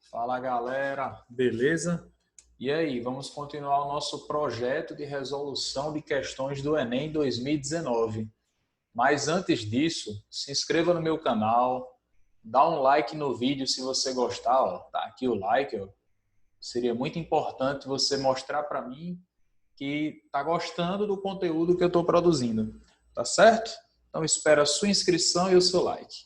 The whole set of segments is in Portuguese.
Fala galera, beleza? E aí, vamos continuar o nosso projeto de resolução de questões do Enem 2019. Mas antes disso, se inscreva no meu canal, dá um like no vídeo se você gostar, ó, tá aqui o like, ó. Seria muito importante você mostrar para mim que está gostando do conteúdo que eu estou produzindo, tá certo? Então espero a sua inscrição e o seu like.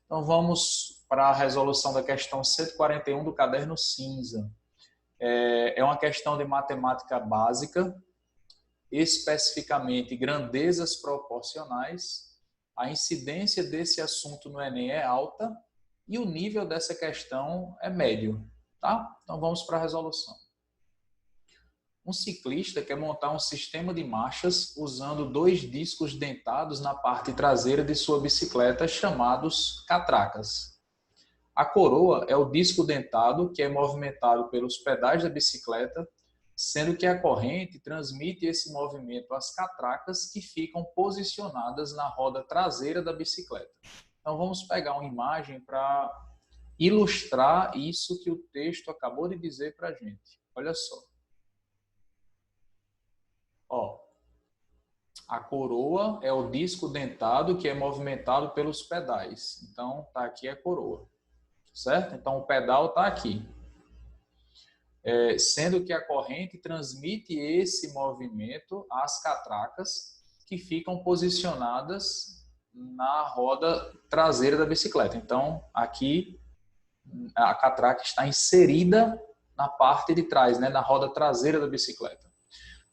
Então vamos para a resolução da questão 141 do caderno cinza. É uma questão de matemática básica, especificamente grandezas proporcionais. A incidência desse assunto no Enem é alta e o nível dessa questão é médio, tá? Então vamos para a resolução. Um ciclista quer montar um sistema de marchas usando dois discos dentados na parte traseira de sua bicicleta, chamados catracas. A coroa é o disco dentado que é movimentado pelos pedais da bicicleta, sendo que a corrente transmite esse movimento às catracas que ficam posicionadas na roda traseira da bicicleta. Então vamos pegar uma imagem para ilustrar isso que o texto acabou de dizer para a gente. Olha só. Ó, a coroa é o disco dentado que é movimentado pelos pedais. Então, tá aqui a coroa, certo? Então, o pedal tá aqui. Sendo que a corrente transmite esse movimento às catracas que ficam posicionadas na roda traseira da bicicleta. Então, aqui a catraca está inserida na parte de trás, né, na roda traseira da bicicleta.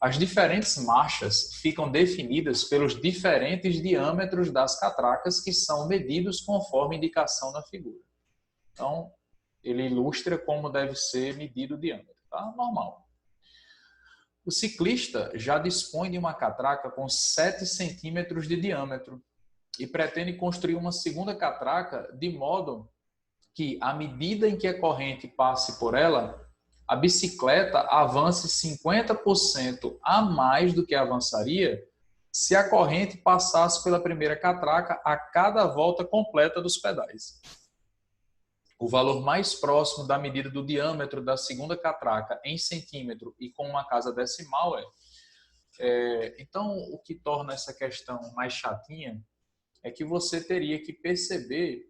As diferentes marchas ficam definidas pelos diferentes diâmetros das catracas que são medidos conforme indicação na figura. Então, ele ilustra como deve ser medido o diâmetro, tá? Normal. O ciclista já dispõe de uma catraca com 7 centímetros de diâmetro e pretende construir uma segunda catraca de modo que, à medida em que a corrente passe por ela, a bicicleta avance 50% a mais do que avançaria se a corrente passasse pela primeira catraca a cada volta completa dos pedais. O valor mais próximo da medida do diâmetro da segunda catraca em centímetro e com uma casa decimal então, o que torna essa questão mais chatinha é que você teria que perceber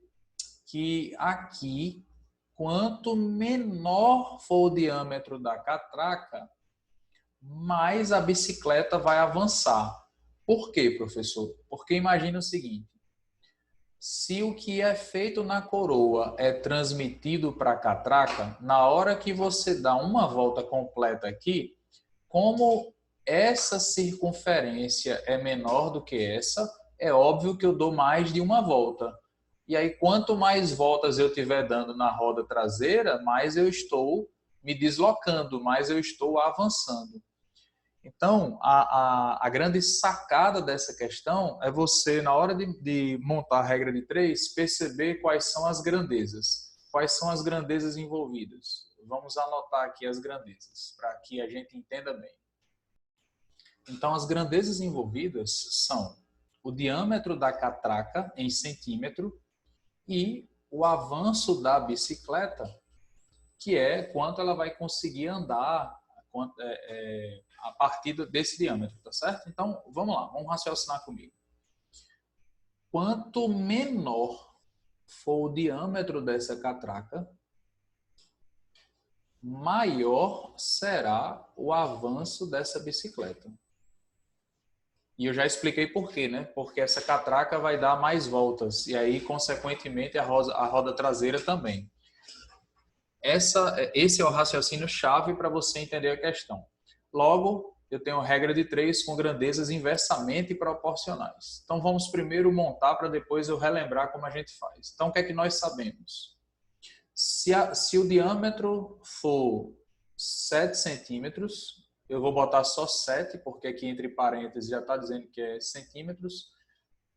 que aqui, quanto menor for o diâmetro da catraca, mais a bicicleta vai avançar. Por quê, professor? Porque imagina o seguinte, se o que é feito na coroa é transmitido para a catraca, na hora que você dá uma volta completa aqui, como essa circunferência é menor do que essa, é óbvio que eu dou mais de uma volta. E aí, quanto mais voltas eu estiver dando na roda traseira, mais eu estou me deslocando, mais eu estou avançando. Então, a grande sacada dessa questão é você, na hora de montar a regra de 3, perceber quais são as grandezas. Quais são as grandezas envolvidas. Vamos anotar aqui as grandezas, para que a gente entenda bem. Então, as grandezas envolvidas são o diâmetro da catraca em centímetro e o avanço da bicicleta, que é quanto ela vai conseguir andar a partir desse diâmetro, tá certo? Então, vamos lá, vamos raciocinar comigo. Quanto menor for o diâmetro dessa catraca, maior será o avanço dessa bicicleta. E eu já expliquei por quê, né? Porque essa catraca vai dar mais voltas e aí, consequentemente, a roda traseira também. Esse é o raciocínio-chave para você entender a questão. Logo, eu tenho a regra de 3 com grandezas inversamente proporcionais. Então, vamos primeiro montar para depois eu relembrar como a gente faz. Então, o que é que nós sabemos? Se o diâmetro for 7 centímetros, eu vou botar só 7, porque aqui entre parênteses já está dizendo que é centímetros.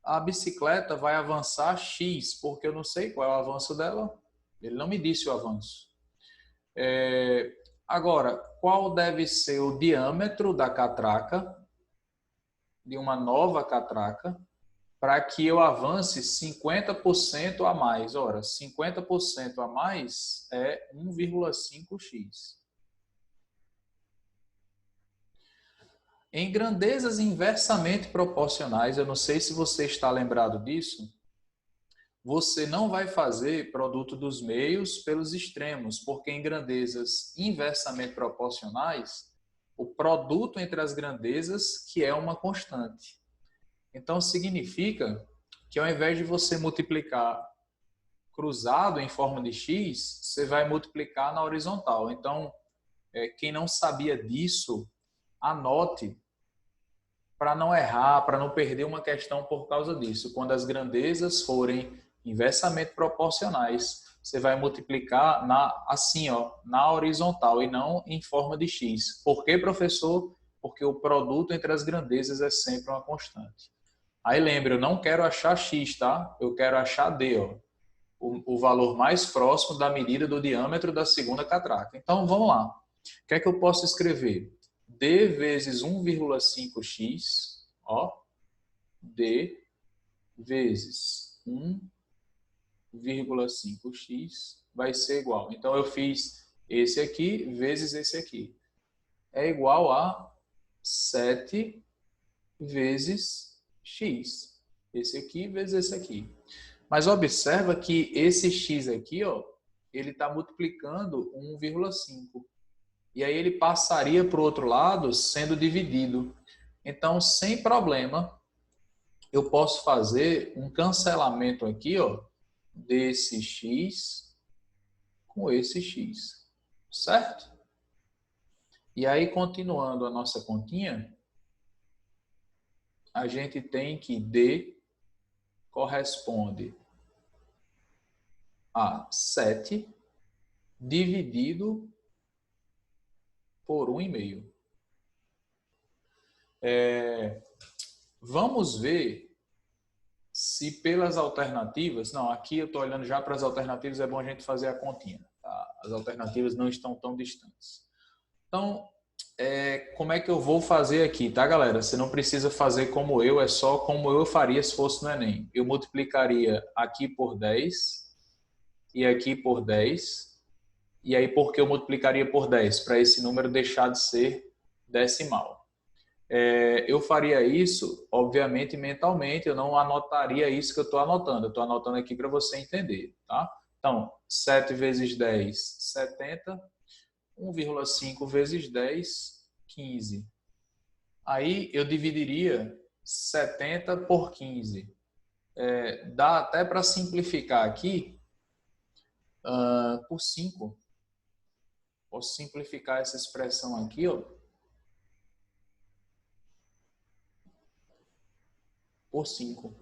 A bicicleta vai avançar X, porque eu não sei qual é o avanço dela. Ele não me disse o avanço. Agora, qual deve ser o diâmetro da catraca, de uma nova catraca, para que eu avance 50% a mais. Ora, 50% a mais é 1,5x. Em grandezas inversamente proporcionais, eu não sei se você está lembrado disso, você não vai fazer produto dos meios pelos extremos, porque em grandezas inversamente proporcionais, o produto entre as grandezas que é uma constante. Então, significa que ao invés de você multiplicar cruzado em forma de x, você vai multiplicar na horizontal. Então, quem não sabia disso, anote para não errar, para não perder uma questão por causa disso. Quando as grandezas forem inversamente proporcionais, você vai multiplicar assim, na horizontal e não em forma de x. Por quê, professor? Porque o produto entre as grandezas é sempre uma constante. Aí lembra, eu não quero achar x, tá? Eu quero achar d, o valor mais próximo da medida do diâmetro da segunda catraca. Então, vamos lá. O que é que eu posso escrever? D vezes 1,5x, D vezes 1,5x vai ser igual. Então, eu fiz esse aqui vezes esse aqui. É igual a 7 vezes x. Esse aqui vezes esse aqui. Mas observa que esse x aqui, ele está multiplicando 1,5. E aí ele passaria para o outro lado sendo dividido. Então, sem problema, eu posso fazer um cancelamento aqui, desse x com esse x, certo? E aí, continuando a nossa continha, a gente tem que d corresponde a 7 dividido por 1,5. Vamos ver se pelas alternativas... Não, aqui eu estou olhando já para as alternativas, é bom a gente fazer a continha. Tá? As alternativas não estão tão distantes. Então, como é que eu vou fazer aqui, tá, galera? Você não precisa fazer como eu, é só como eu faria se fosse no Enem. Eu multiplicaria aqui por 10 e aqui por 10. E aí, por que eu multiplicaria por 10? Para esse número deixar de ser decimal. Eu faria isso, obviamente, mentalmente, eu não anotaria isso que eu estou anotando. Eu estou anotando aqui para você entender, tá? Então, 7 vezes 10, 70. 1,5 vezes 10, 15. Aí eu dividiria 70 por 15. Dá até para simplificar aqui por 5. Posso simplificar essa expressão aqui, por 5.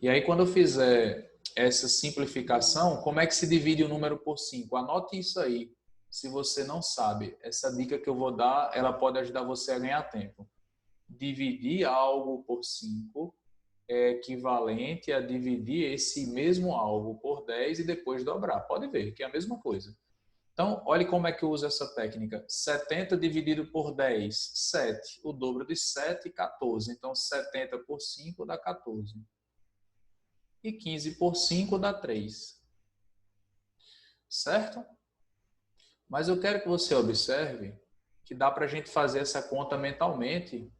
E aí, quando eu fizer essa simplificação, como é que se divide o número por 5? Anote isso aí. Se você não sabe, essa dica que eu vou dar, ela pode ajudar você a ganhar tempo. Dividir algo por 5 é equivalente a dividir esse mesmo algo por 10 e depois dobrar. Pode ver que é a mesma coisa. Então, olhe como é que eu uso essa técnica. 70 dividido por 10, 7. O dobro de 7, 14. Então, 70 por 5 dá 14. E 15 por 5 dá 3. Certo? Mas eu quero que você observe que dá para a gente fazer essa conta mentalmente.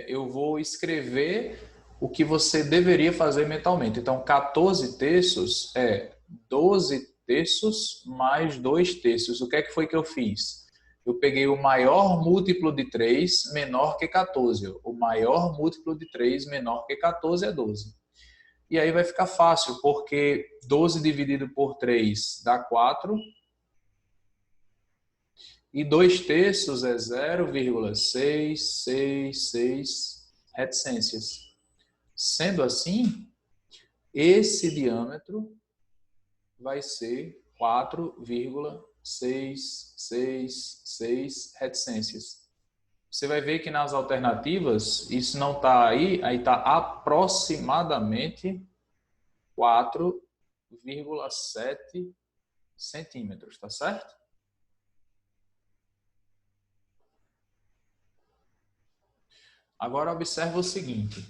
Eu vou escrever o que você deveria fazer mentalmente. Então, 14 terços é 12 terços mais 2 terços. O que é que foi que eu fiz? Eu peguei o maior múltiplo de 3 menor que 14. O maior múltiplo de 3 menor que 14 é 12. E aí vai ficar fácil, porque 12 dividido por 3 dá 4. E 2 terços é 0,666 reticências. Sendo assim, esse diâmetro vai ser 4,666 reticências. Você vai ver que nas alternativas, isso não está aí está aproximadamente 4,7 centímetros, tá certo? Agora observa o seguinte,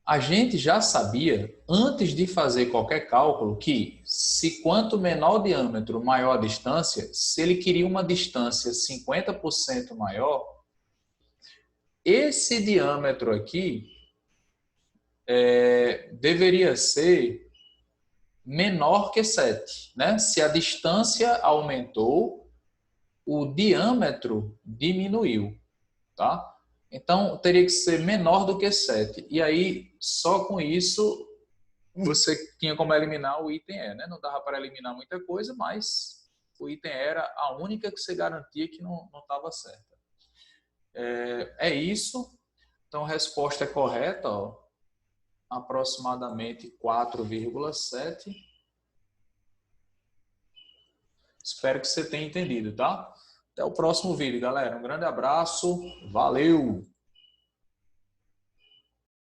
A gente já sabia, antes de fazer qualquer cálculo, que se quanto menor o diâmetro, maior a distância, se ele queria uma distância 50% maior, esse diâmetro aqui deveria ser menor que 7, né? Se a distância aumentou, o diâmetro diminuiu, tá? Então, teria que ser menor do que 7. E aí, só com isso, você tinha como eliminar o item E, né? Não dava para eliminar muita coisa, mas o item E era a única que você garantia que não estava certa. É isso. Então, a resposta é correta, ó, aproximadamente 4,7. Espero que você tenha entendido, tá? Até o próximo vídeo, galera. Um grande abraço. Valeu!